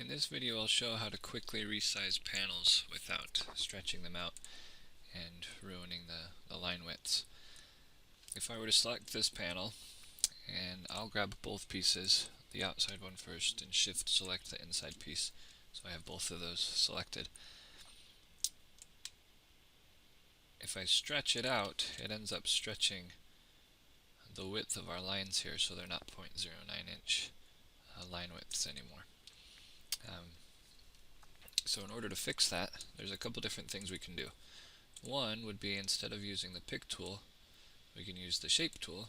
In this video I'll show how to quickly resize panels without stretching them out and ruining the line widths. If I were to select this panel, and I'll grab both pieces, the outside one first, and shift select the inside piece, so I have both of those selected. If I stretch it out, it ends up stretching the width of our lines here, so they're not 0.09 inch line widths anymore. So in order to fix that, there's a couple different things we can do. One would be, instead of using the pick tool, we can use the shape tool,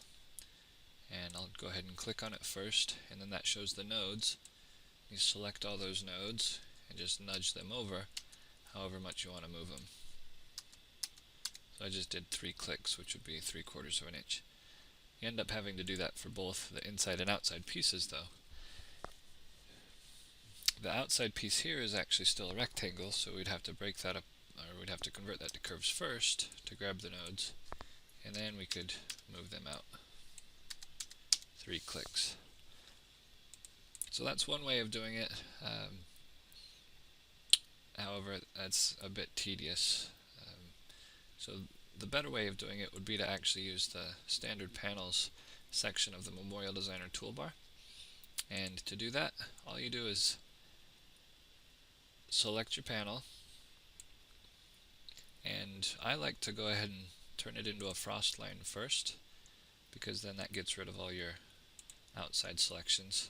and I'll go ahead and click on it first, and then that shows the nodes. You select all those nodes and just nudge them over however much you want to move them. So I just did 3 clicks, which would be 3/4 of an inch. You end up having to do that for both the inside and outside pieces though. The outside piece here is actually still a rectangle, so we'd have to break that up, or we'd have to convert that to curves first to grab the nodes, and then we could move them out. 3 clicks. So that's one way of doing it. However, that's a bit tedious. So the better way of doing it would be to actually use the standard panels section of the MemorialDESIGNER toolbar. And to do that, all you do is select your panel, and I like to go ahead and turn it into a frost line first, because then that gets rid of all your outside selections.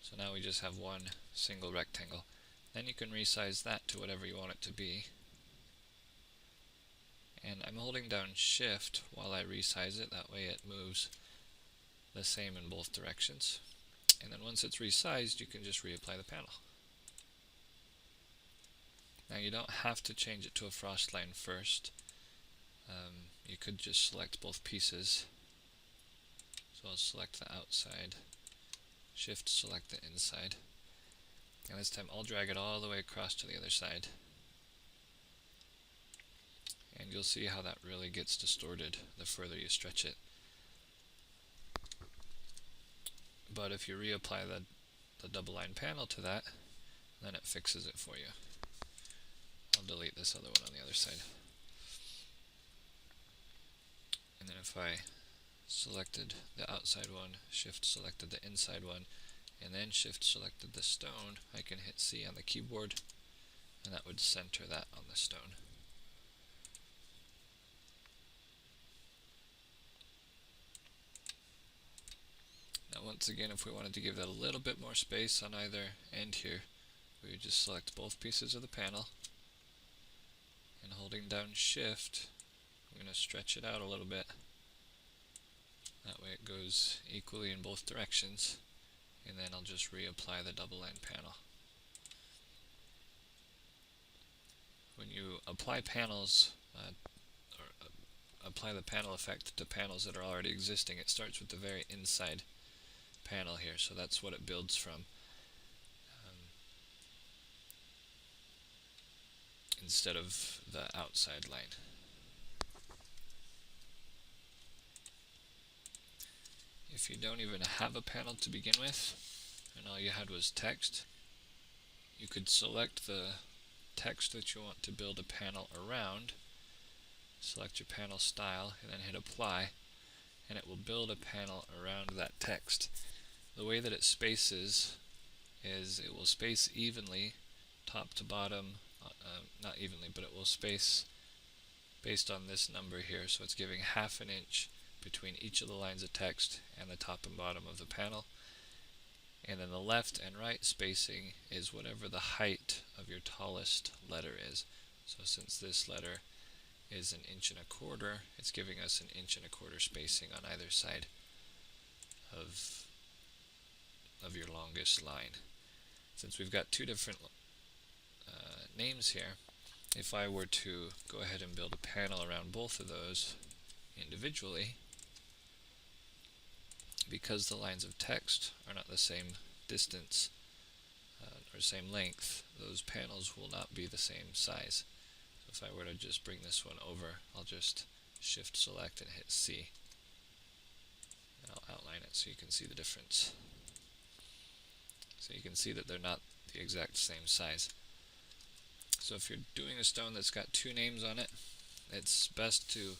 So now we just have one single rectangle. Then you can resize that to whatever you want it to be. And I'm holding down Shift while I resize it, that way it moves the same in both directions. And then once it's resized, you can just reapply the panel. Now you don't have to change it to a frost line first. You could just select both pieces. So I'll select the outside, Shift select the inside, and this time I'll drag it all the way across to the other side. And you'll see how that really gets distorted the further you stretch it. But if you reapply the double line panel to that, then it fixes it for you. I'll delete this other one on the other side. And then if I selected the outside one, Shift selected the inside one, and then Shift selected the stone, I can hit C on the keyboard, and that would center that on the stone. Now once again, if we wanted to give that a little bit more space on either end here, we would just select both pieces of the panel, and holding down Shift, I'm going to stretch it out a little bit. That way it goes equally in both directions, and then I'll just reapply the double line panel. When you apply panels, apply the panel effect to panels that are already existing, it starts with the very inside panel here, so that's what it builds from. Instead of the outside line. If you don't even have a panel to begin with, and all you had was text, you could select the text that you want to build a panel around, select your panel style, and then hit apply, and it will build a panel around that text. The way that it spaces is it will space evenly, top to bottom, not evenly, but it will space based on this number here, so it's giving 1/2 inch between each of the lines of text and the top and bottom of the panel. And then the left and right spacing is whatever the height of your tallest letter is. So since this letter is 1 1/4 inches, it's giving us 1 1/4 inch spacing on either side of your longest line. Since we've got two different names here, if I were to go ahead and build a panel around both of those individually, because the lines of text are not the same distance or same length, those panels will not be the same size. So if I were to just bring this one over, I'll just Shift select and hit C, and I'll outline it so you can see the difference. So you can see that they're not the exact same size. So if you're doing a stone that's got two names on it, it's best to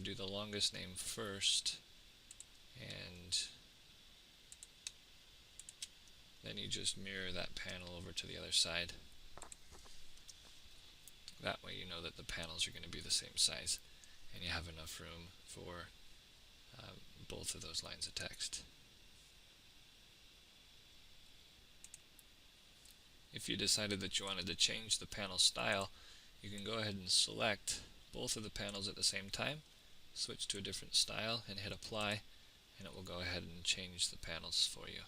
do the longest name first, and then you just mirror that panel over to the other side. That way you know that the panels are going to be the same size, and you have enough room for both of those lines of text. If you decided that you wanted to change the panel style, you can go ahead and select both of the panels at the same time, switch to a different style, and hit apply, and it will go ahead and change the panels for you.